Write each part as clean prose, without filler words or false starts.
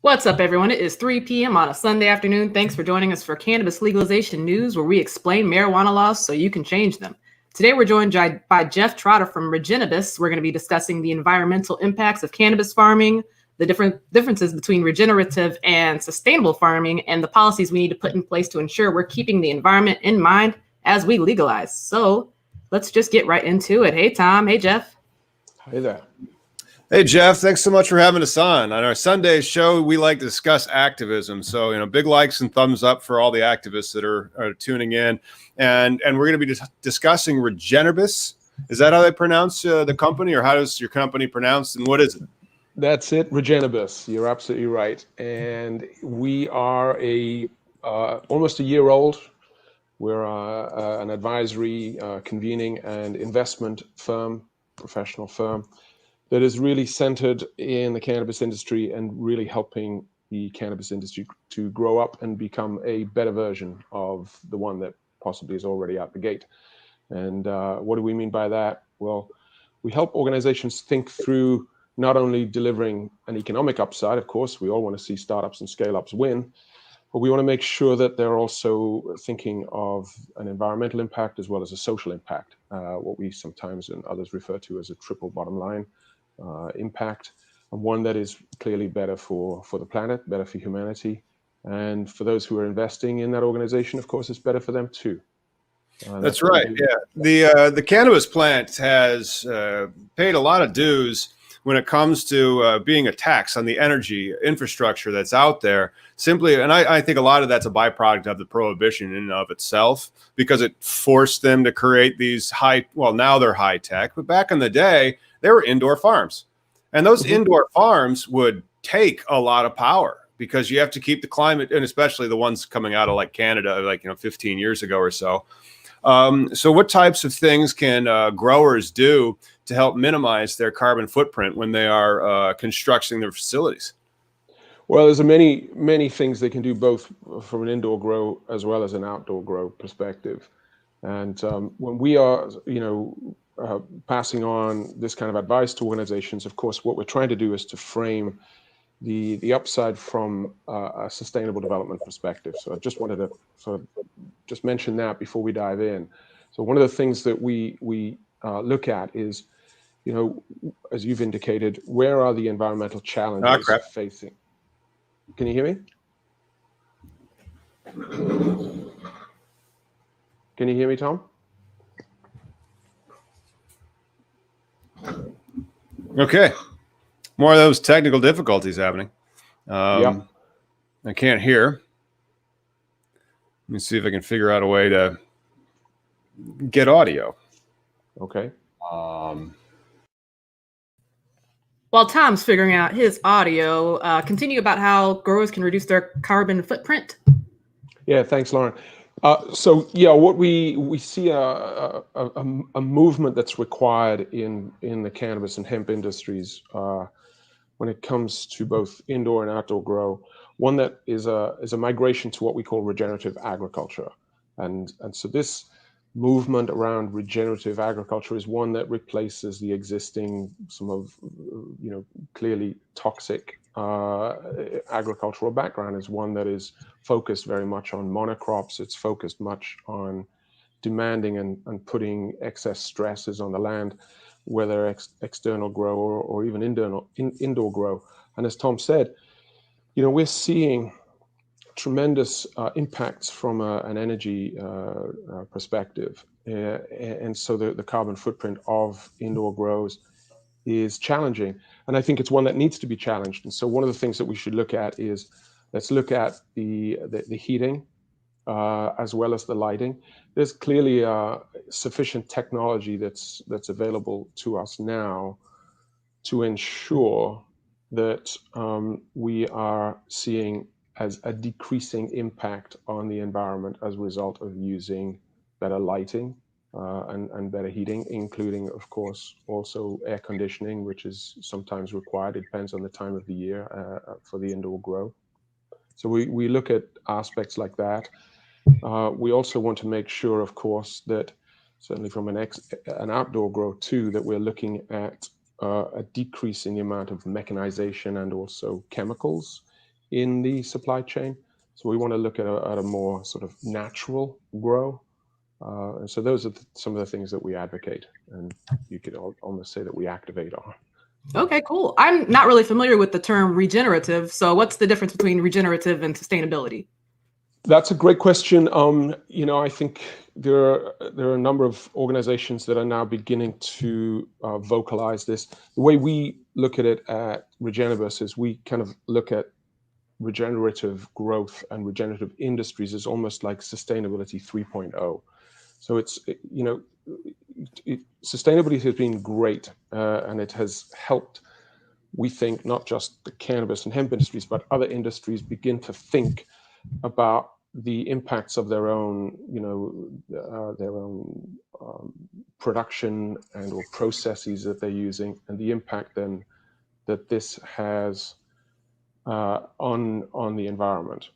What's up, everyone? It is 3 p.m. on a Sunday afternoon. Thanks for joining us for Cannabis Legalization News, where we explain marijuana laws so you can change them. Today, we're joined by Geoff Trotter from Regennabis. We're going to be discussing the environmental impacts of cannabis farming, the differences between regenerative and sustainable farming, and the policies we need to put in place to ensure we're keeping the environment in mind as we legalize. So let's just get right into it. Hey, Tom. Hey, Geoff. Hey there. Hey, Geoff, thanks so much for having us on. On our Sunday show, we like to discuss activism. So, big likes and thumbs up for all the activists that are tuning in. And we're going to be discussing Regennabis. Is that how they pronounce the company, or how does your company pronounce, and what is it? That's it, Regennabis. You're absolutely right. And we are almost a year old. We're an advisory, convening, and investment firm, professional firm, that is really centered in the cannabis industry and really helping the cannabis industry to grow up and become a better version of the one that possibly is already out the gate. And what do we mean by that? Well, we help organizations think through not only delivering an economic upside. Of course, we all want to see startups and scale-ups win, but we want to make sure that they're also thinking of an environmental impact as well as a social impact, what we sometimes and others refer to as a triple bottom line impact, and one that is clearly better for the planet, better for humanity, and for those who are investing in that organization, of course, it's better for them too. That's right. Yeah, the cannabis plant has paid a lot of dues when it comes to being a tax on the energy infrastructure that's out there. Simply, and I think a lot of that's a byproduct of the prohibition in and of itself, because it forced them to create these now they're high tech, but back in the day, they were indoor farms. And those indoor farms would take a lot of power, because you have to keep the climate, and especially the ones coming out of like Canada, 15 years ago or so. So what types of things can growers do to help minimize their carbon footprint when they are constructing their facilities? Well, there's many, many things they can do, both from an indoor grow as well as an outdoor grow perspective. And when we are, passing on this kind of advice to organizations, of course, what we're trying to do is to frame the upside from a sustainable development perspective. So I just wanted to sort of just mention that before we dive in. So one of the things that we look at is, as you've indicated, where are the environmental challenges facing? Can you hear me? Can you hear me, Tom? Okay. More of those technical difficulties happening. I can't hear. Let me see if I can figure out a way to get audio. Okay. While Tom's figuring out his audio, continue about how growers can reduce their carbon footprint. Yeah, thanks, Lauren. What we see a movement that's required in the cannabis and hemp industries when it comes to both indoor and outdoor grow. One that is a migration to what we call regenerative agriculture, and so this movement around regenerative agriculture is one that replaces the existing, some of clearly toxic agricultural background. Is one that is focused very much on monocrops. It's focused much on demanding and putting excess stresses on the land, whether external grow or even indoor grow. And as Tom said, we're seeing tremendous impacts from an energy perspective. And so the carbon footprint of indoor grows is challenging. And I think it's one that needs to be challenged. And so one of the things that we should look at is, let's look at the heating as well as the lighting. There's clearly sufficient technology that's available to us now to ensure that we are seeing as a decreasing impact on the environment as a result of using better lighting and better heating, including, of course, also air conditioning, which is sometimes required. It depends on the time of the year for the indoor grow. So we look at aspects like that. We also want to make sure, of course, that certainly from an outdoor grow too, that we're looking at a decrease in the amount of mechanization and also chemicals in the supply chain. So we want to look at a more sort of natural grow. And so those are some of the things that we advocate, and you could almost say that we activate on. Okay, cool. I'm not really familiar with the term regenerative. So what's the difference between regenerative and sustainability? That's a great question. I think there are a number of organizations that are now beginning to vocalize this. The way we look at it at Regennabis is we kind of look at regenerative growth and regenerative industries as almost like sustainability 3.0. So sustainability has been great, and it has helped, we think, not just the cannabis and hemp industries, but other industries begin to think about the impacts of their own, production and or processes that they're using, and the impact then that this has on the environment.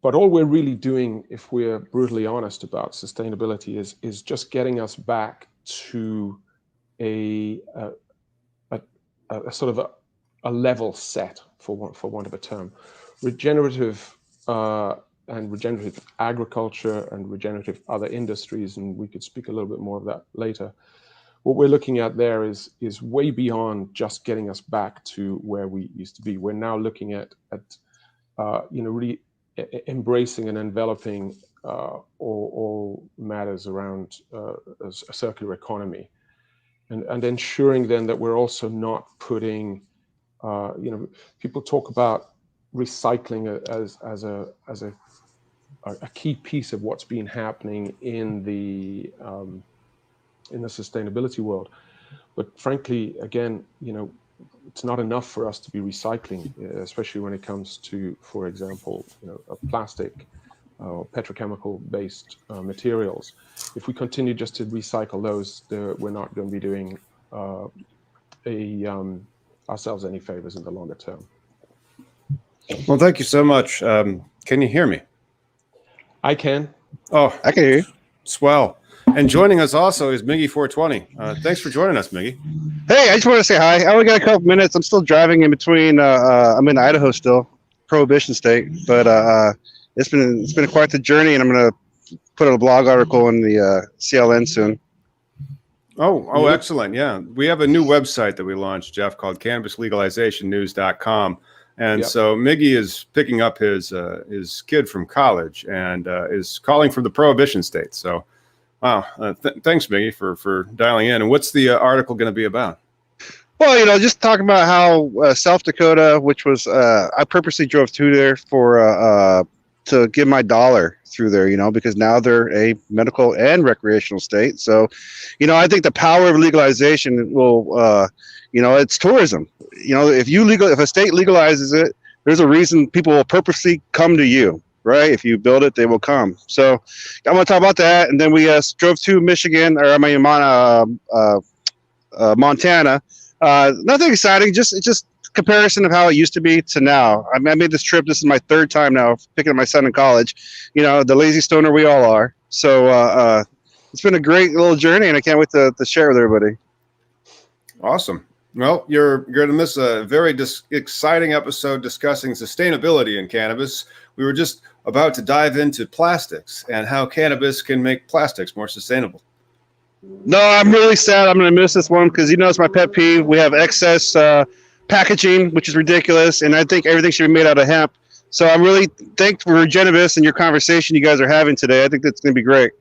But all we're really doing, if we're brutally honest about sustainability, is just getting us back to a sort of a level set, for want of a term. Regenerative and regenerative agriculture and regenerative other industries, and we could speak a little bit more of that later. What we're looking at there is way beyond just getting us back to where we used to be. We're now looking at really embracing and enveloping all matters around a circular economy, and ensuring then that we're also not putting, people talk about recycling as a key piece of what's been happening in the sustainability world. But frankly, again, it's not enough for us to be recycling, especially when it comes to, for example, a plastic or petrochemical-based materials. If we continue just to recycle those, we're not going to be doing ourselves any favors in the longer term. Well, thank you so much. Can you hear me? I can. Oh, I can hear you. Swell. And joining us also is Miggy 420. Thanks for joining us, Miggy. Hey, I just want to say hi. I only got a couple minutes. I'm still driving in between. I'm in Idaho still, Prohibition State, but it's been quite the journey, and I'm going to put a blog article in the CLN soon. Oh, excellent. Yeah. We have a new website that we launched, Geoff, called CannabisLegalizationNews.com. And so Miggy is picking up his kid from college and is calling from the Prohibition State. So, wow. Thanks, Miggy, for dialing in. And what's the article going to be about? Well, just talking about how South Dakota, which was I purposely drove through there for to give my dollar through there, because now they're a medical and recreational state. So, I think the power of legalization will, it's tourism. If a state legalizes it, there's a reason people will purposely come to you, right? If you build it, they will come. So I'm going to talk about that. And then we drove to Michigan, Montana. Nothing exciting, just comparison of how it used to be to now. I made this trip. This is my third time now picking up my son in college. The lazy stoner we all are. So it's been a great little journey, and I can't wait to share with everybody. Awesome. Well, you're going to miss a very exciting episode discussing sustainability in cannabis. We were just about to dive into plastics and how cannabis can make plastics more sustainable. No, I'm really sad. I'm going to miss this one because it's my pet peeve. We have excess packaging, which is ridiculous, and I think everything should be made out of hemp. So I'm really thankful for Regennabis and your conversation you guys are having today. I think that's going to be great.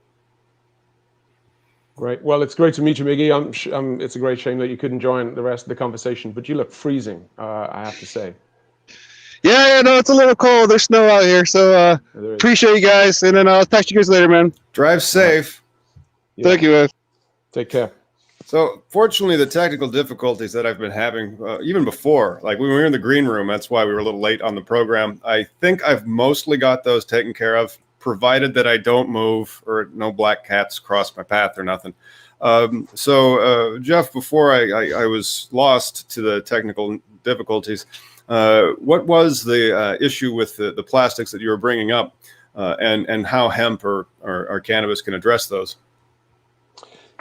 Great. Well, it's great to meet you, Miggy. It's a great shame that you couldn't join the rest of the conversation, but you look freezing, I have to say. Yeah, no, it's a little cold. There's snow out here, so appreciate you guys, and then I'll talk to you guys later, man. Drive safe. Thank you, man. Take care. So, fortunately, the technical difficulties that I've been having, even before, like when we were in the green room, that's why we were a little late on the program. I think I've mostly got those taken care of, provided that I don't move or no black cats cross my path or nothing. So, Geoff, before I was lost to the technical difficulties, what was the issue with the plastics that you were bringing up, and how hemp or cannabis can address those?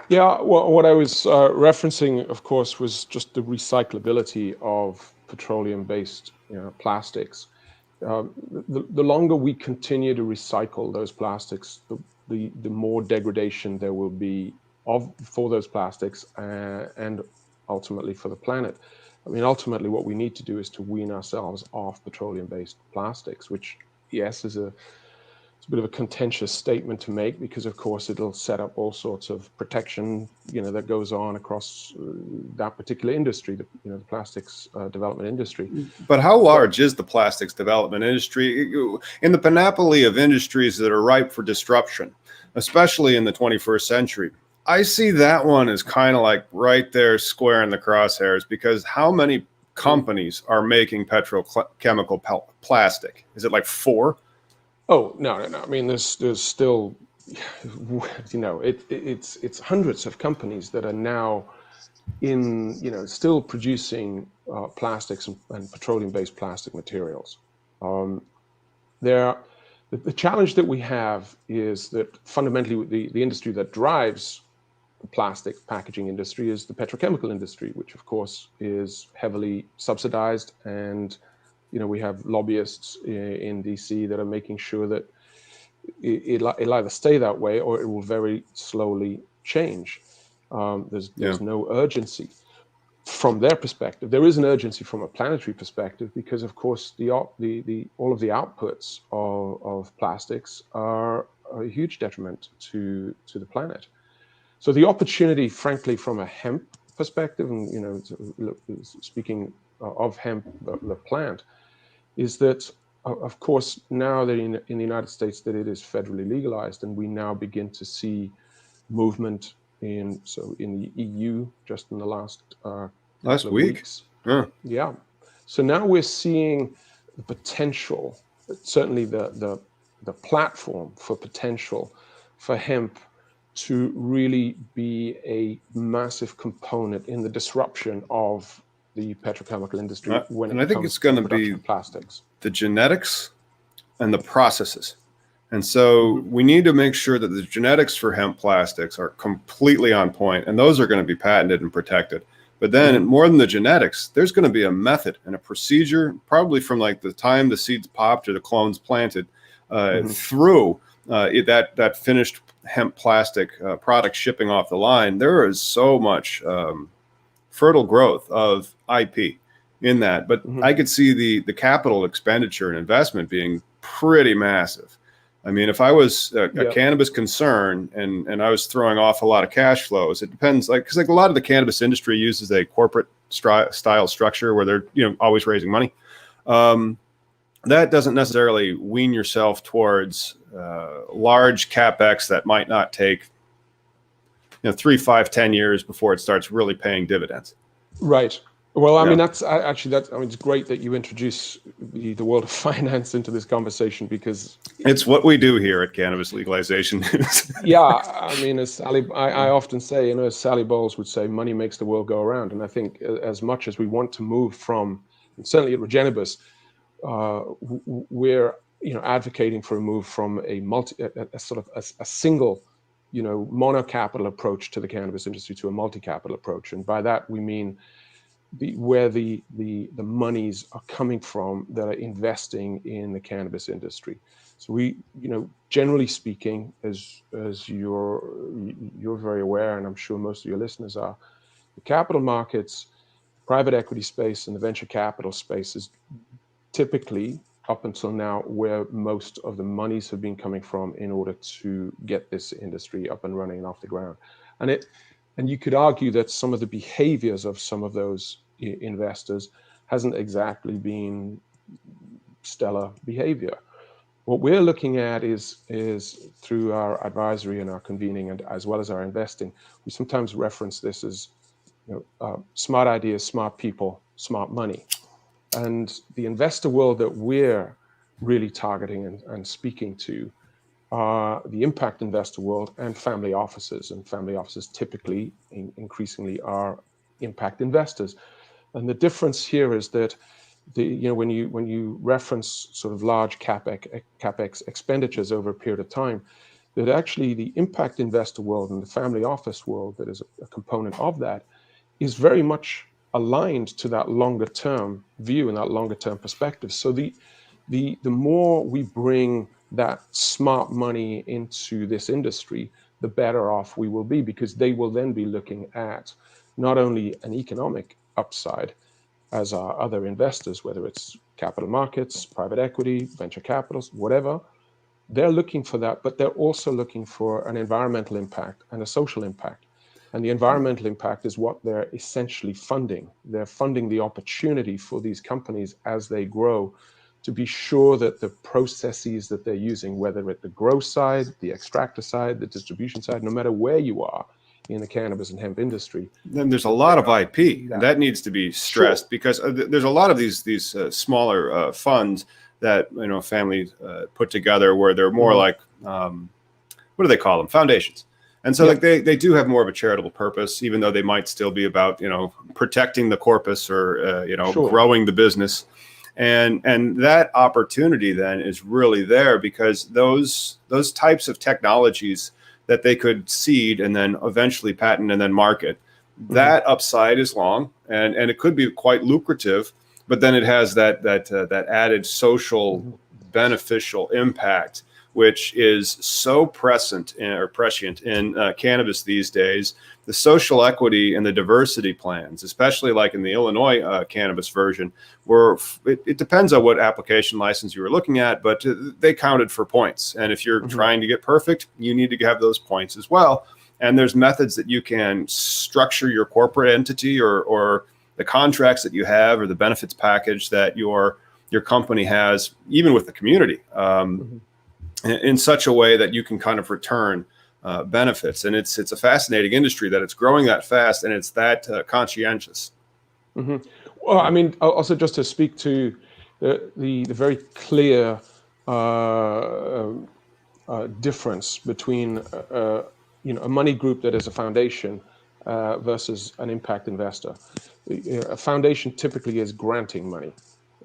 Yeah, well, what I was referencing, of course, was just the recyclability of petroleum-based plastics, the longer we continue to recycle those plastics, the more degradation there will be for those plastics and ultimately for the planet. I mean, ultimately, what we need to do is to wean ourselves off petroleum-based plastics, which, yes, it's a bit of a contentious statement to make because, of course, it'll set up all sorts of protection, that goes on across that particular industry, the plastics development industry. But how large is the plastics development industry in the panoply of industries that are ripe for disruption, especially in the 21st century? I see that one as kind of like right there square in the crosshairs, because how many companies are making petrochemical plastic? Is it like 4? Oh, no. I mean, there's still, it's hundreds of companies that are now still producing plastics and petroleum-based plastic materials. The challenge that we have is that fundamentally the industry that drives the plastic packaging industry is the petrochemical industry, which of course is heavily subsidized, and we have lobbyists in DC that are making sure that it'll either stay that way or it will very slowly change. There's no urgency from their perspective. There is an urgency from a planetary perspective because, of course, all of the outputs of plastics are a huge detriment to the planet. So the opportunity, frankly, from a hemp perspective, and speaking of hemp, the plant, is that, of course, now that in the United States that it is federally legalized, and we now begin to see movement in the EU just in the last week. Weeks. Yeah. So now we're seeing the potential, certainly the platform for potential for hemp to really be a massive component in the disruption of the petrochemical industry and I think it's going to be plastics, the genetics and the processes. And so we need to make sure that the genetics for hemp plastics are completely on point, and those are going to be patented and protected. But then more than the genetics, there's going to be a method and a procedure, probably from like the time the seeds popped or the clones planted through that finished hemp plastic product shipping off the line. There is so much fertile growth of IP in that. But I could see the capital expenditure and investment being pretty massive. I mean, if I was a cannabis concern and I was throwing off a lot of cash flows, it depends, because a lot of the cannabis industry uses a corporate style structure where they're always raising money. That doesn't necessarily wean yourself towards large capex that might not take 3, 5, 10 years before it starts really paying dividends. Right. Well, I mean, it's great that you introduce the world of finance into this conversation, because it's what we do here at Cannabis Legalization News. Yeah, I mean, as I often say, as Sally Bowles would say, money makes the world go around. And I think as much as we want to move from, and certainly at Regennabis, we're advocating for a move from a single mono-capital approach to the cannabis industry to a multi-capital approach. And by that we mean where the monies are coming from that are investing in the cannabis industry. So we, generally speaking, as you're very aware, and I'm sure most of your listeners are, the capital markets, private equity space, and the venture capital space is typically, up until now, where most of the monies have been coming from in order to get this industry up and running and off the ground. And you could argue that some of the behaviors of some of those investors hasn't exactly been stellar behavior. What we're looking at is through our advisory and our convening, and as well as our investing, we sometimes reference this as smart ideas, smart people, smart money. And the investor world that we're really targeting and speaking to are the impact investor world and family offices. And family offices typically, increasingly, are impact investors. And the difference here is that when you reference sort of large capex expenditures over a period of time, that actually the impact investor world and the family office world that is a component of that is very much aligned to that longer term view and that longer term perspective. So the more we bring that smart money into this industry, the better off we will be, because they will then be looking at not only an economic upside as our other investors, whether it's capital markets, private equity, venture capitals, whatever. They're looking for that, but they're also looking for an environmental impact and a social impact. And the environmental impact is what they're essentially funding. They're funding the opportunity for these companies as they grow to be sure that the processes that they're using, whether at the grow side, the extractor side, the distribution side, no matter where you are in the cannabis and hemp industry. Then there's a lot of IP that needs to be stressed, Sure. because there's a lot of these smaller funds that families put together, where they're more like what do they call them? Foundations. And so like they do have more of a charitable purpose, even though they might still be about protecting the corpus or Sure. growing the business. And that opportunity then is really there, because those types of technologies that they could seed and then eventually patent and then market, that upside is long, and it could be quite lucrative, but then it has that added social beneficial impact, which is so prescient in cannabis these days. The social equity and the diversity plans, especially like in the Illinois cannabis version, where it depends on what application license you were looking at, but they counted for points. And if you're trying to get perfect, you need to have those points as well. And there's methods that you can structure your corporate entity or the contracts that you have or the benefits package that your company has, even with the community, in such a way that you can kind of return benefits. And it's a fascinating industry that it's growing that fast, and it's that conscientious. Well, I mean, also just to speak to the very clear difference between a money group that is a foundation versus an impact investor. A foundation typically is granting money.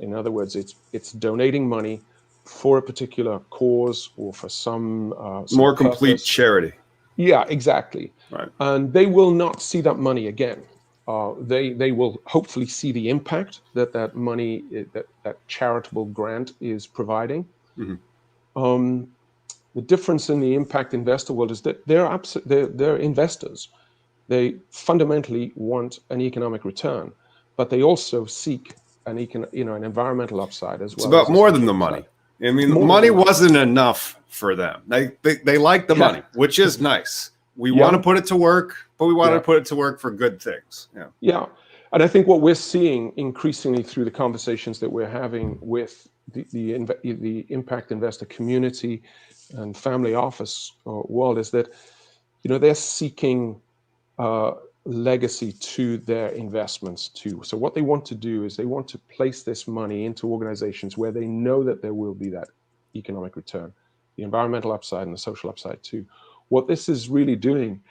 In other words, it's donating money for a particular cause or for some more complete purpose. Charity. Yeah, exactly. Right. And they will not see that money again. They will hopefully see the impact that money, that charitable grant is providing. The difference in the impact investor world is that they're investors. They fundamentally want an economic return, but they also seek an environmental upside as well. It's about more than the upside. money. I mean, money wasn't enough for them. They like the money, which is nice. We want to put it to work, but we want to put it to work for good things. Yeah. And I think what we're seeing increasingly through the conversations that we're having with the impact investor community and family office world is that, they're seeking legacy to their investments too. So what they want to do is they want to place this money into organizations where they know that there will be that economic return, the environmental upside and the social upside too. What this is really doing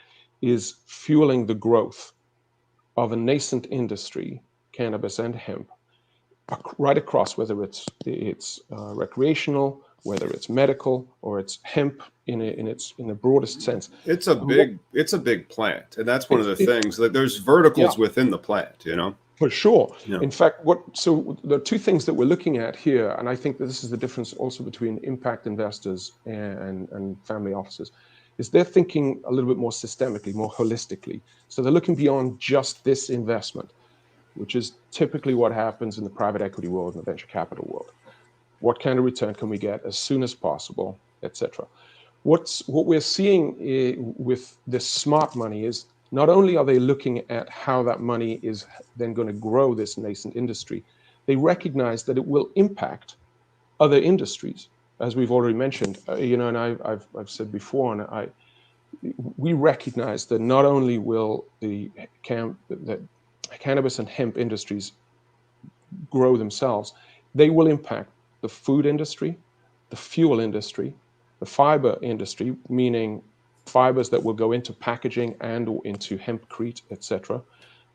is fueling the growth of a nascent industry, cannabis and hemp, right across, whether it's recreational, whether it's medical, or it's hemp in the broadest sense. It's a big plant, and that's one of the things that there's verticals within the plant, For sure. Yeah. In fact, so the two things that we're looking at here, and I think that this is the difference also between impact investors and family offices, is they're thinking a little bit more systemically, more holistically. So they're looking beyond just this investment, which is typically what happens in the private equity world and the venture capital world. What kind of return can we get as soon as possible, etc. What we're seeing with this smart money is not only are they looking at how that money is then going to grow this nascent industry, they recognize that it will impact other industries, as we've already mentioned. And I've said before, and we recognize that not only will the cannabis and hemp industries grow themselves, they will impact the food industry, the fuel industry, the fiber industry, meaning fibers that will go into packaging and or into hempcrete, etc.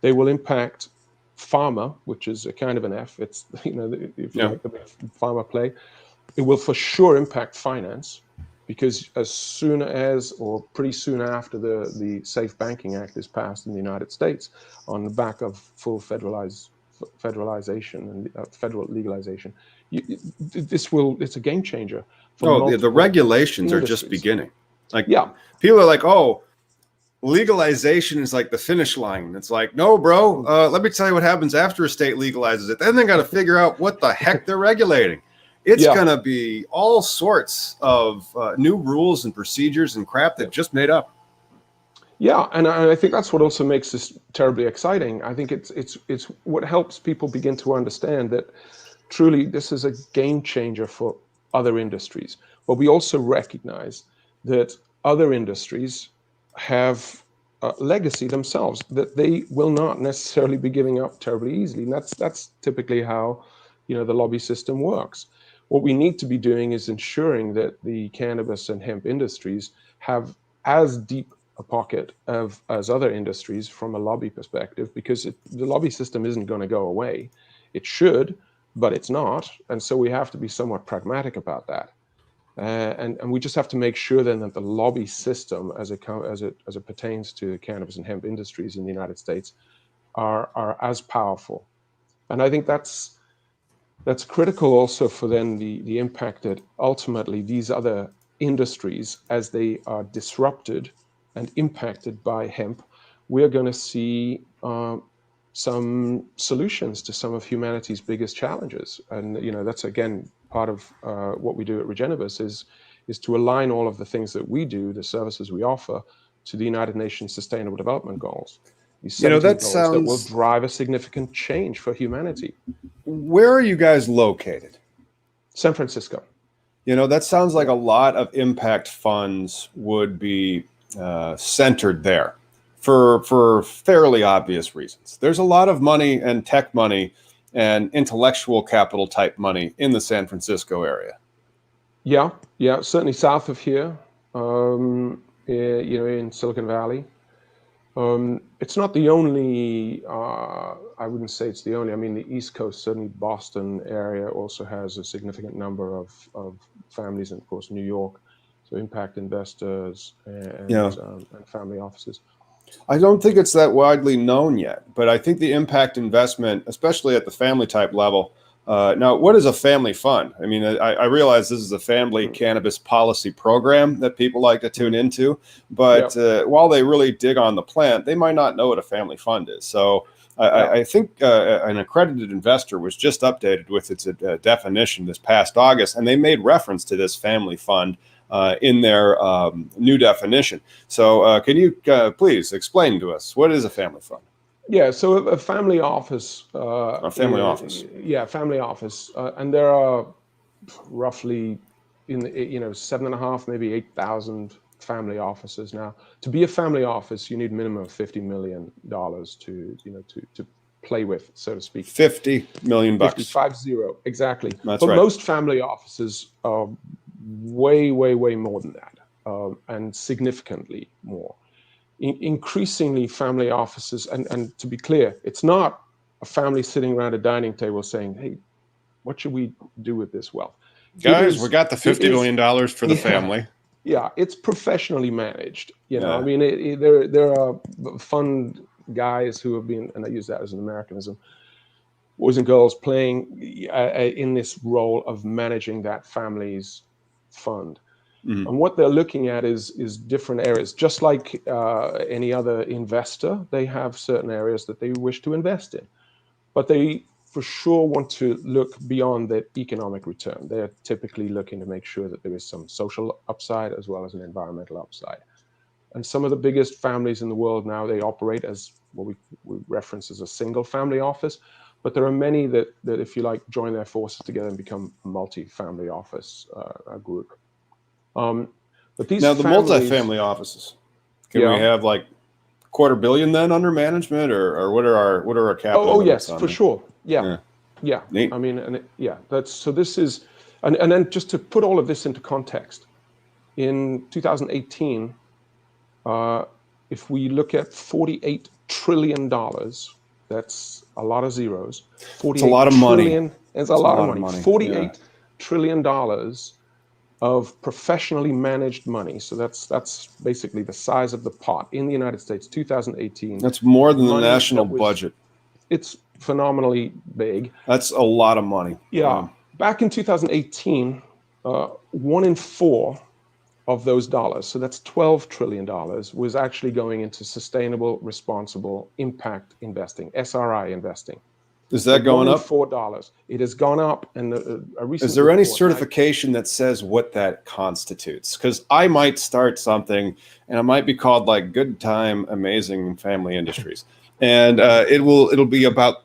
They will impact pharma, which is a kind of an F. It's, if you like the pharma play. It will for sure impact finance. because as soon as, or pretty soon after, the Safe Banking Act is passed in the United States, on the back of full federalization and federal legalization, it's a game changer for the regulations are just industries. beginning. Like, yeah, people are like, oh, legalization is like the finish line. It's like, no, bro, let me tell you what happens after a state legalizes it. Then they got to figure out what the heck they're regulating. It's going to be all sorts of new rules and procedures and crap that just made up. Yeah, and I think that's what also makes this terribly exciting. I think it's what helps people begin to understand that truly this is a game changer for other industries. But we also recognize that other industries have a legacy themselves that they will not necessarily be giving up terribly easily. And that's typically how, the lobby system works. What we need to be doing is ensuring that the cannabis and hemp industries have as deep a pocket as other industries from a lobby perspective, because the lobby system isn't going to go away. It should, but it's not. And so we have to be somewhat pragmatic about that. And we just have to make sure then that the lobby system, as it pertains to cannabis and hemp industries in the United States, are as powerful. And I think that's critical also for then the impact that ultimately these other industries, as they are disrupted and impacted by hemp, we're going to see some solutions to some of humanity's biggest challenges. And that's again part of what we do at Regennabis is to align all of the things that we do, the services we offer, to the United Nations Sustainable Development Goals. These 17 goals that will drive a significant change for humanity. Where are you guys located? San Francisco. That sounds like a lot of impact funds would be centered there for fairly obvious reasons. There's a lot of money and tech money and intellectual capital type money in the San Francisco area. Yeah, certainly south of here, in Silicon Valley. It's not the only, I wouldn't say it's the only, I mean, the East Coast, certainly Boston area also has a significant number of families, and of course, New York, so impact investors and family offices. I don't think it's that widely known yet, but I think the impact investment, especially at the family type level. Now, what is a family fund? I mean, I realize this is a family cannabis policy program that people like to tune into, but while they really dig on the plant, they might not know what a family fund is. So I think an accredited investor was just updated with its definition this past August, and they made reference to this family fund in their new definition. So can you please explain to us, what is a family fund? Yeah, so a family office. A family office. Yeah, family office. And there are roughly 7.5, maybe 8,000 family offices now. To be a family office, you need a minimum of $50 million to play with, so to speak. $50 million. 50, exactly. That's but right. Most family offices are way, way, way more than that, and significantly more. Increasingly, family offices, and to be clear, it's not a family sitting around a dining table saying, hey, what should we do with this wealth? Guys, we got the $50 million for the family. Yeah, it's professionally managed. I mean, there are fund guys who have been, and I use that as an Americanism, boys and girls playing in this role of managing that family's fund. Mm-hmm. And what they're looking at is different areas. Just like any other investor, they have certain areas that they wish to invest in. But they for sure want to look beyond the economic return. They're typically looking to make sure that there is some social upside as well as an environmental upside. And some of the biggest families in the world now, they operate as what we reference as a single family office. But there are many that if you like, join their forces together and become a multi-family office group. But these now the multi-family offices, can we have like $250 million then under management, or what are our capital? Oh yes, for sure. Yeah. Neat. I mean, that's so. This is, and then just to put all of this into context, in 2018, if we look at $48 trillion, that's a lot of zeros. It's a lot of money. It's a lot of money. $48 trillion of professionally managed money. So that's basically the size of the pot in the United States, 2018. That's more than the Money national that was- budget. It's phenomenally big. That's a lot of money. Yeah. Back in 2018, 1 in 4 of those dollars, so that's $12 trillion, was actually going into sustainable, responsible impact investing, SRI investing. Is that going up? $4. It has gone up, and a recent. Is there any report, certification that says what that constitutes? Because I might start something, and it might be called like Good Time Amazing Family Industries, and it'll be about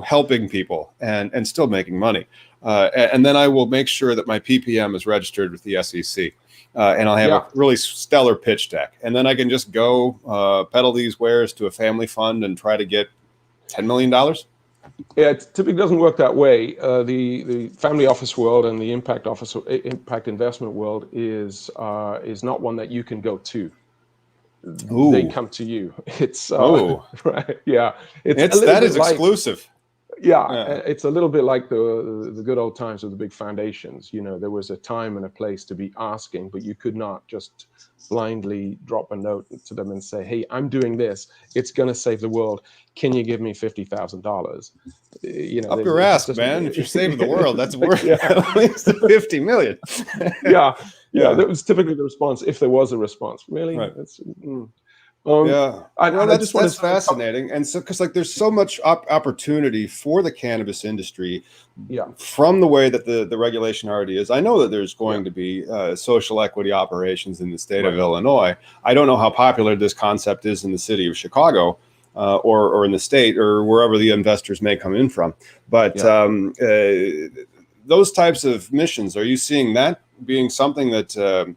helping people and still making money, and then I will make sure that my PPM is registered with the SEC. And I'll have a really stellar pitch deck. And then I can just go peddle these wares to a family fund and try to get $10 million. Yeah, it typically doesn't work that way. The family office world and the impact investment world is not one that you can go to. Ooh. They come to you. It's right. Yeah, that is exclusive. Yeah, it's a little bit like the good old times of the big foundations. There was a time and a place to be asking, but you could not just blindly drop a note to them and say, "Hey, I'm doing this. It's going to save the world. Can you give me $50,000?" Up your ass, man! If you're saving the world, that's worth at least $50 million. Yeah. That was typically the response, if there was a response. Really? Right. That's fascinating. And so, because there's so much opportunity for the cannabis industry, from the way that the regulation already is. I know that there's going to be social equity operations in the state of Illinois. I don't know how popular this concept is in the city of Chicago, or in the state, or wherever the investors may come in from. But those types of missions, are you seeing that being something that?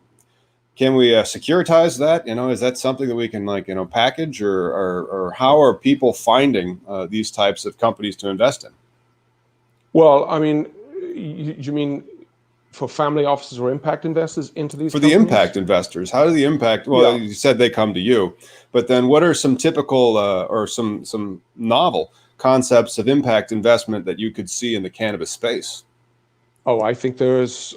Can we securitize that? Is that something that we can package, or how are people finding these types of companies to invest in? Well, I mean, you mean for family offices or impact investors into these? For companies? The impact investors, how do the impact? Well, you said they come to you, but then what are some typical or some novel concepts of impact investment that you could see in the cannabis space? Oh, I think there's.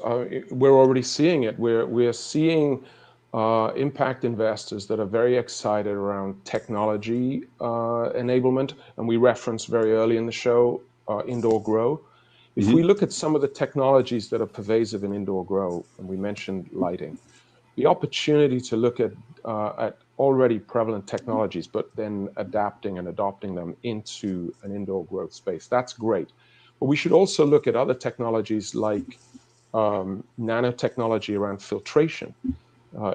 We're already seeing it. We're seeing impact investors that are very excited around technology enablement, and we referenced very early in the show indoor grow. If we look at some of the technologies that are pervasive in indoor grow, and we mentioned lighting, the opportunity to look at already prevalent technologies, but then adapting and adopting them into an indoor growth space, that's great. But we should also look at other technologies like nanotechnology around filtration.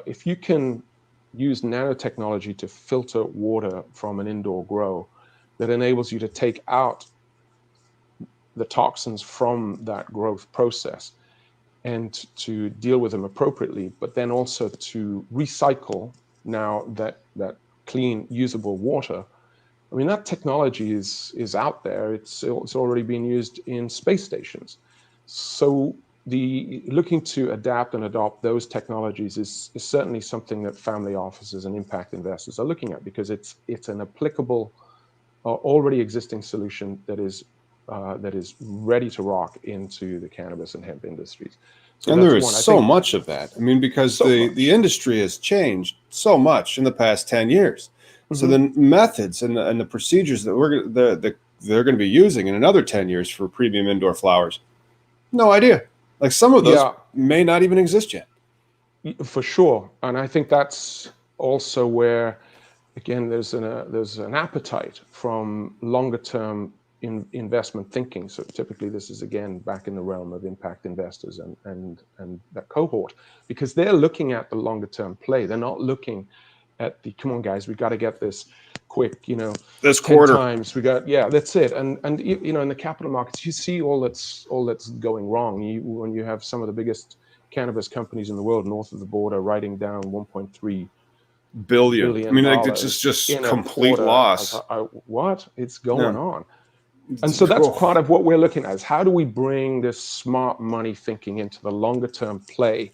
If you can use nanotechnology to filter water from an indoor grow, that enables you to take out the toxins from that growth process and to deal with them appropriately, but then also to recycle now that clean, usable water. I mean, that technology is out there. It's already being used in space stations. So looking to adapt and adopt those technologies is certainly something that family offices and impact investors are looking at, because it's an applicable, already existing solution that is ready to rock into the cannabis and hemp industries. And there is so much of that. I mean, because the industry has changed so much in the past 10 years. So the methods and the procedures that they're going to be using in another 10 years for premium indoor flowers, no idea. Like some of those may not even exist yet. For sure. And I think that's also where, again, there's an appetite from longer term investment thinking. So typically this is, again, back in the realm of impact investors and that cohort, because they're looking at the longer term play. They're not looking at come on guys, we got to get this quick, this quarter times we got, that's it. And in the capital markets, you see all that's going wrong. When you have some of the biggest cannabis companies in the world north of the border writing down 1.3 billion. I mean, it's just complete loss. What? It's going on. And so that's part of what we're looking at, is how do we bring this smart money thinking into the longer term play,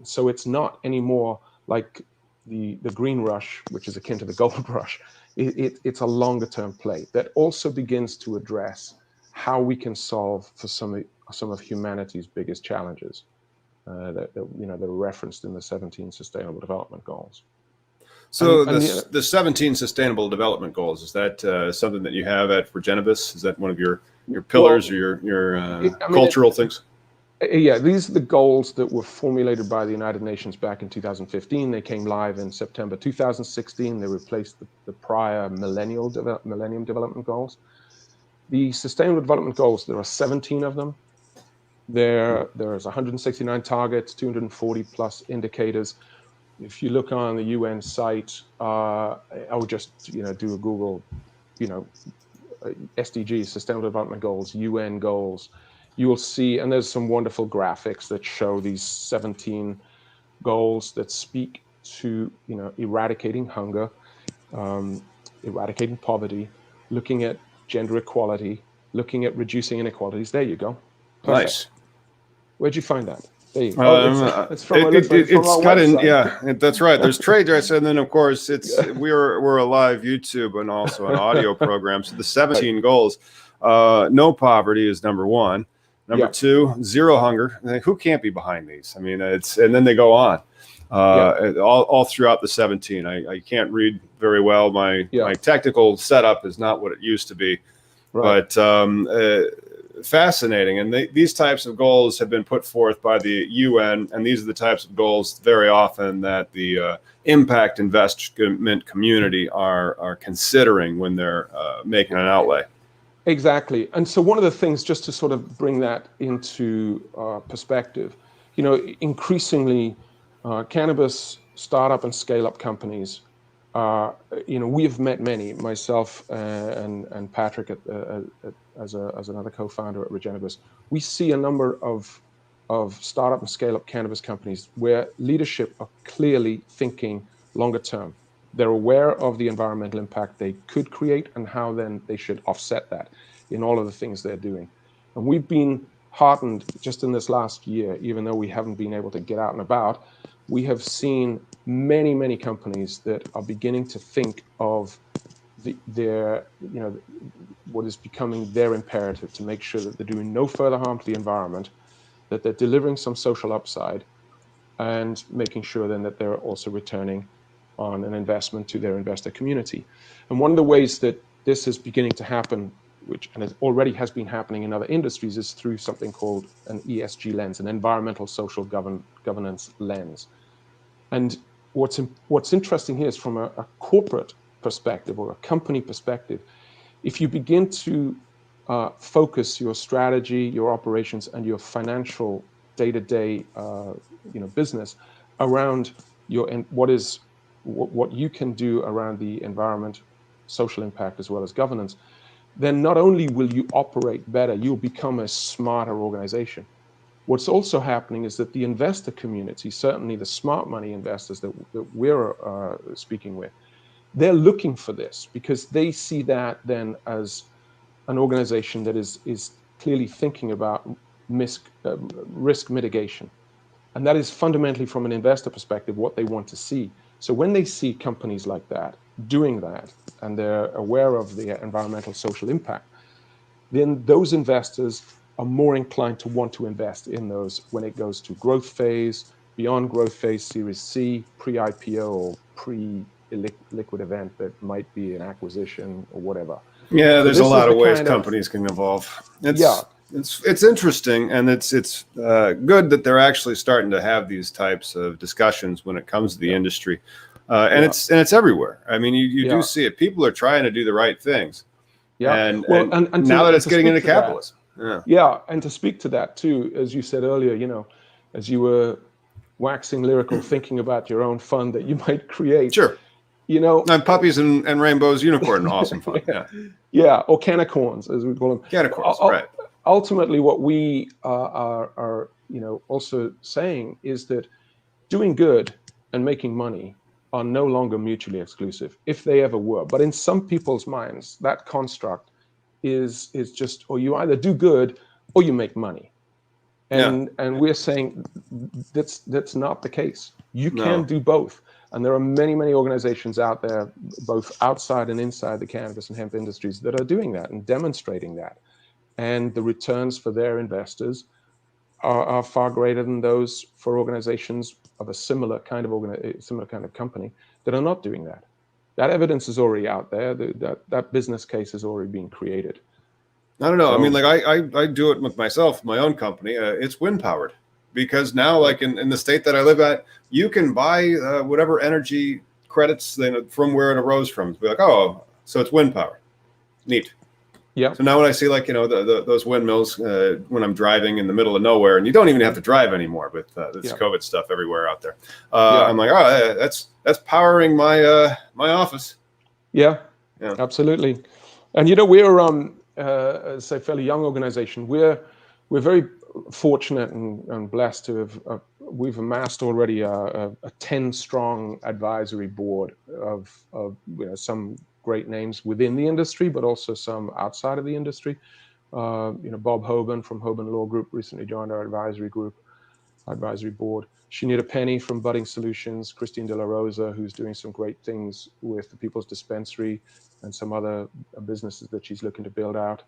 so it's not anymore like the green rush, which is akin to the gold rush. It's a longer term play that also begins to address how we can solve for some of humanity's biggest challenges. that are referenced in the 17 Sustainable Development Goals. So And the 17 Sustainable Development Goals, is that something that you have at Regennabis? Is that one of your pillars, or your cultural things? Yeah, these are the goals that were formulated by the United Nations back in 2015. They came live in September 2016. They replaced the prior Millennium Development Goals. The Sustainable Development Goals, there are 17 of them. There's 169 targets, 240 plus indicators. If you look on the UN site, I would just do a Google, SDGs, Sustainable Development Goals, UN goals. You will see, and there's some wonderful graphics that show these 17 goals that speak to eradicating hunger, eradicating poverty, looking at gender equality, looking at reducing inequalities. There you go. Perfect. Nice. Where'd you find that? There you go. It's from our website. Yeah, that's right. There's trade dress, and then of course we're a live YouTube and also an audio program. So the 17 goals, no poverty is number one. Number two, zero hunger. Who can't be behind these? I mean, and then they go on. All throughout the 17. I can't read very well. My technical setup is not what it used to be, but fascinating. And these types of goals have been put forth by the UN, and these are the types of goals very often that the impact investment community are considering when they're making an outlay. Exactly. And so one of the things, just to sort of bring that into perspective, increasingly cannabis startup and scale-up companies, we have met many, myself and Patrick as another co-founder at Regennabis. We see a number of startup and scale-up cannabis companies where leadership are clearly thinking longer term. They're aware of the environmental impact they could create and how then they should offset that in all of the things they're doing. And we've been heartened just in this last year, even though we haven't been able to get out and about, we have seen many, many companies that are beginning to think of what is becoming their imperative to make sure that they're doing no further harm to the environment, that they're delivering some social upside, and making sure then that they're also returning on an investment to their investor community. And one of the ways that this is beginning to happen, and it already has been happening in other industries, is through something called an ESG lens, an environmental social governance lens. And what's interesting here is from a corporate perspective or a company perspective, if you begin to focus your strategy, your operations, and your financial day-to-day business around what you can do around the environment, social impact, as well as governance, then not only will you operate better, you'll become a smarter organization. What's also happening is that the investor community, certainly the smart money investors that we're speaking with, they're looking for this because they see that then as an organization that is clearly thinking about risk mitigation. And that is fundamentally, from an investor perspective, what they want to see. So when they see companies like that doing that, and they're aware of the environmental social impact, then those investors are more inclined to want to invest in those when it goes to growth phase, beyond growth phase, Series C, pre-IPO or pre-liquid event that might be an acquisition or whatever. Yeah, there's a lot of ways companies can evolve. It's interesting, and it's good that they're actually starting to have these types of discussions when it comes to the industry, and it's everywhere. I mean, you do see it. People are trying to do the right things. And now that it's getting into capitalism. And to speak to that too, as you said earlier, as you were waxing lyrical, thinking about your own fund that you might create. Sure. And puppies and rainbows, unicorn, awesome fun. Or canicorns, as we call them. Canicorns, right. Ultimately, what we are also saying is that doing good and making money are no longer mutually exclusive, if they ever were. But in some people's minds, that construct is just, or you either do good or you make money. And we're saying that's not the case. You can do both. And there are many, many organizations out there, both outside and inside the cannabis and hemp industries, that are doing that and demonstrating that. And the returns for their investors are far greater than those for organizations of a similar kind of company that are not doing that. That evidence is already out there. That business case has already been created. I don't know. So, I mean, like I do it with myself, my own company. It's wind powered, because now, like in the state that I live at, you can buy whatever energy credits from where it arose from. Be like, oh, so it's wind power. Neat. yeah. So now when I see, like, those windmills when I'm driving in the middle of nowhere, and you don't even have to drive anymore with this COVID stuff everywhere out there, I'm like, oh, that's powering my my office. Yeah, absolutely. And we're say a fairly young organization. We're very fortunate and blessed to have we've amassed already a 10-strong advisory board of some great names within the industry, but also some outside of the industry. Bob Hoban from Hoban Law Group recently joined our advisory board. Shanita Penny from Budding Solutions, Christine De La Rosa, who's doing some great things with the People's Dispensary and some other businesses that she's looking to build out.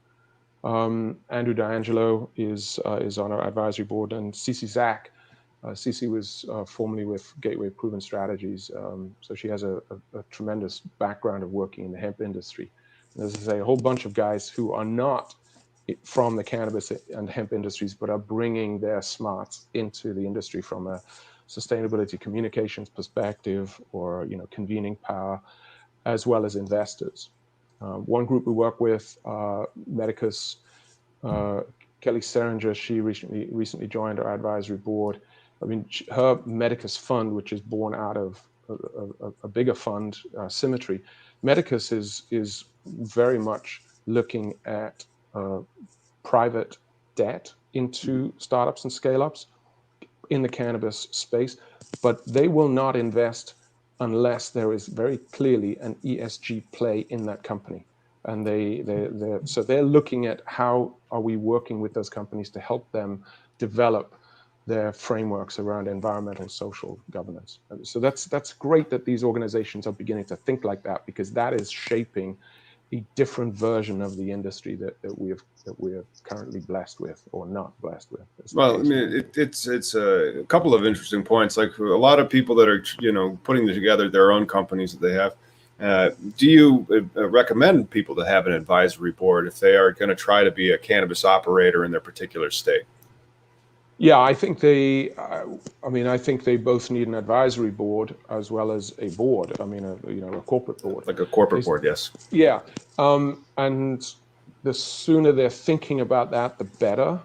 Andrew D'Angelo is on our advisory board, and Cece Zach. Cece was formerly with Gateway Proven Strategies, so she has a tremendous background of working in the hemp industry. And as I say, a whole bunch of guys who are not from the cannabis and hemp industries, but are bringing their smarts into the industry from a sustainability communications perspective, or convening power, as well as investors. One group we work with, Medicus, Kelly Seringer, she recently joined our advisory board. I mean, her Medicus fund, which is born out of a bigger fund, Symmetry. Medicus is very much looking at private debt into startups and scale-ups in the cannabis space, but they will not invest unless there is very clearly an ESG play in that company. And they're looking at how are we working with those companies to help them develop their frameworks around environmental, social governance. And so that's great that these organizations are beginning to think like that, because that is shaping a different version of the industry that we're currently blessed with, or not blessed with. Well, I mean, it's a couple of interesting points. Like, a lot of people that are putting together their own companies that they have. Do you recommend people to have an advisory board if they are going to try to be a cannabis operator in their particular state? Yeah, I think they both need an advisory board as well as a board. I mean, a corporate board. Like a corporate board, yes. Yeah, and the sooner they're thinking about that, the better.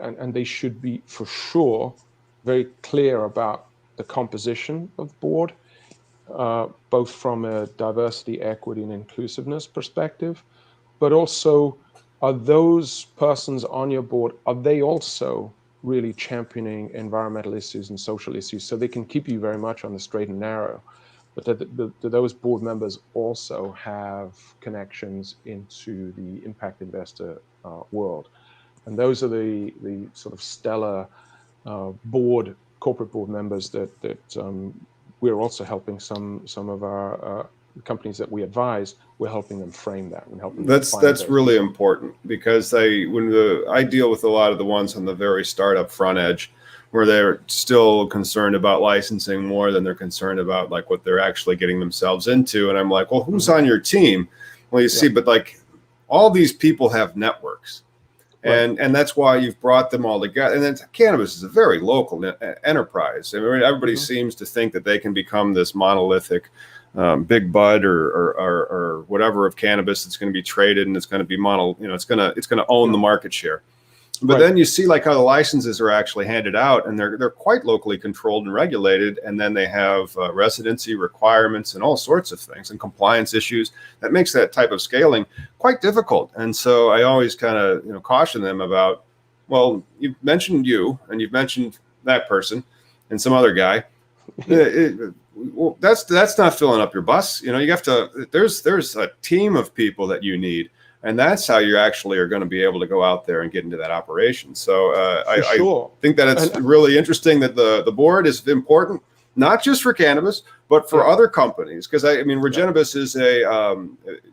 And they should be, for sure, very clear about the composition of board, both from a diversity, equity, and inclusiveness perspective, but also, are those persons on your board, are they also really championing environmental issues and social issues, so they can keep you very much on the straight and narrow? But do those board members also have connections into the impact investor world? And those are the sort of stellar corporate board members that we're also helping some of our companies that we advise. We're helping them frame that and helping. That's really important, because I deal with a lot of the ones on the very startup front edge, where they're still concerned about licensing more than they're concerned about like what they're actually getting themselves into. And I'm like, well, who's on your team? Well, you see, but like all these people have networks. Right. And that's why you've brought them all together. And then cannabis is a very local enterprise. I mean, everybody seems to think that they can become this monolithic big bud or whatever of cannabis that's going to be traded, and it's going to be it's going to own the market share. But then you see like how the licenses are actually handed out, and they're quite locally controlled and regulated. And then they have residency requirements and all sorts of things and compliance issues that makes that type of scaling quite difficult. And so I always kind of caution them about, well, you've mentioned you, and you've mentioned that person and some other guy. Well, that's not filling up your bus. You have to. There's a team of people that you need. And that's how you actually are going to be able to go out there and get into that operation. So I think that it's really interesting that the board is important, not just for cannabis, but for other companies. Because I mean, Regennabis is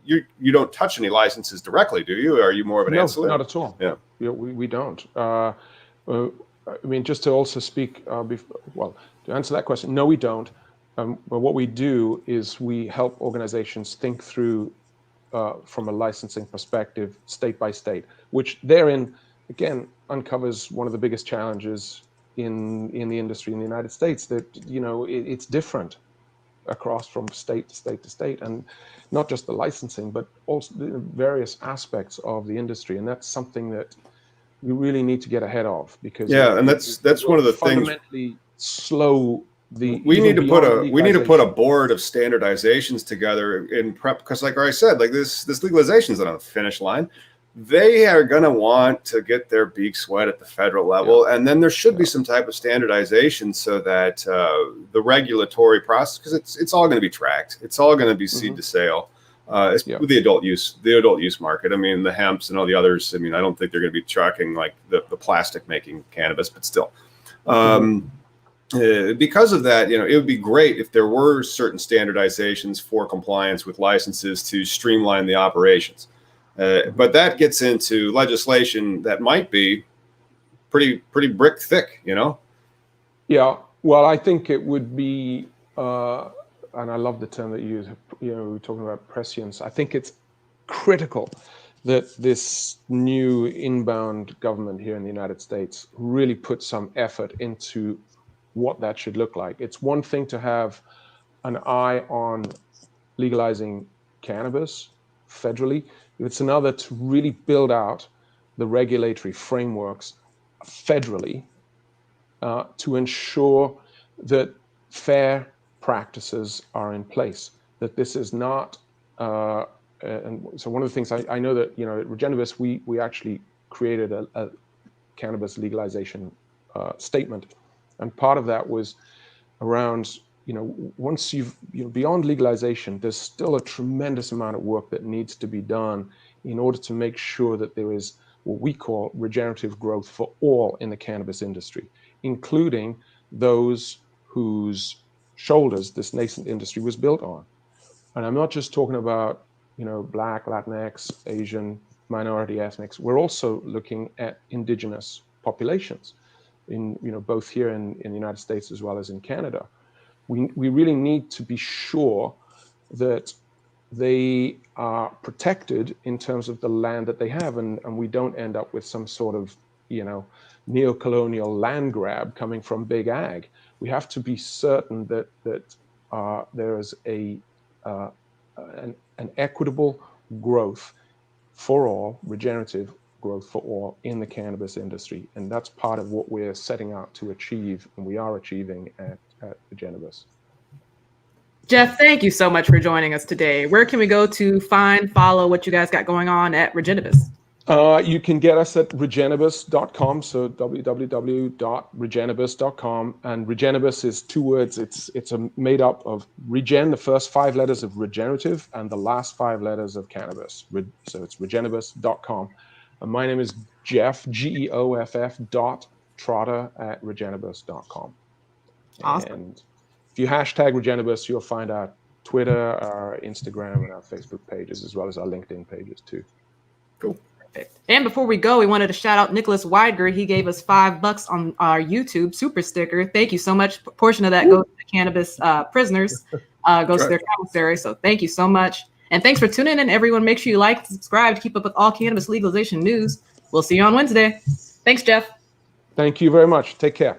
you don't touch any licenses directly, do you? Are you more of an ancillary? Not at all. Yeah, we don't. I mean, just to also speak, to answer that question, no, we don't. But what we do is we help organizations think through from a licensing perspective, state by state, which therein, again, uncovers one of the biggest challenges in the industry in the United States, that, it's different across from state to state to state, and not just the licensing, but also the various aspects of the industry. And that's something that we really need to get ahead of, because and that's one of the things fundamentally slow. We need to put a board of standardizations together in prep, because like I said, like this legalization is not on the finish line. They are going to want to get their beaks wet at the federal level, and then there should be some type of standardization so that the regulatory process, because it's all going to be tracked, it's all going to be seed to sale. With the adult use market. I mean, the hemps and all the others. I mean, I don't think they're going to be tracking like the plastic making cannabis, but still. Because of that, it would be great if there were certain standardizations for compliance with licenses to streamline the operations. But that gets into legislation that might be pretty brick thick, Yeah, well, I think it would be, and I love the term that you use, we're talking about prescience. I think it's critical that this new inbound government here in the United States really put some effort into what that should look like. It's one thing to have an eye on legalizing cannabis federally. It's another to really build out the regulatory frameworks federally to ensure that fair practices are in place, that this is not, and so one of the things I know that, at Regennabis, we actually created a cannabis legalization statement. And part of that was around, once you've, beyond legalization, there's still a tremendous amount of work that needs to be done in order to make sure that there is what we call regenerative growth for all in the cannabis industry, including those whose shoulders this nascent industry was built on. And I'm not just talking about, Black, Latinx, Asian, minority ethnics. We're also looking at indigenous populations, in both here in the United States as well as in Canada. We really need to be sure that they are protected in terms of the land that they have, and we don't end up with some sort of neo-colonial land grab coming from big ag. We have to be certain that there is an equitable growth for all, regenerative growth for all in the cannabis industry. And that's part of what we're setting out to achieve, and we are achieving at Regennabis. Geoff, thank you so much for joining us today. Where can we go to follow what you guys got going on at Regennabis? You can get us at Regennabis.com, so www.regennabis.com. And Regennabis is two words. It's made up of regen, the first 5 letters of regenerative, and the last 5 letters of cannabis. So it's Regennabis.com. My name is Geoff, Geoff Trotter at Regennabis.com. Awesome. And if you hashtag Regennabis, you'll find our Twitter, our Instagram, and our Facebook pages, as well as our LinkedIn pages too. Cool. Perfect. And before we go, we wanted to shout out Nicholas Weiger. He gave us $5 on our YouTube super sticker. Thank you so much. A portion of that goes to the cannabis prisoners, goes to their commissary. So thank you so much. And thanks for tuning in, everyone. Make sure you like and subscribe to keep up with all cannabis legalization news. We'll see you on Wednesday. Thanks, Geoff. Thank you very much. Take care.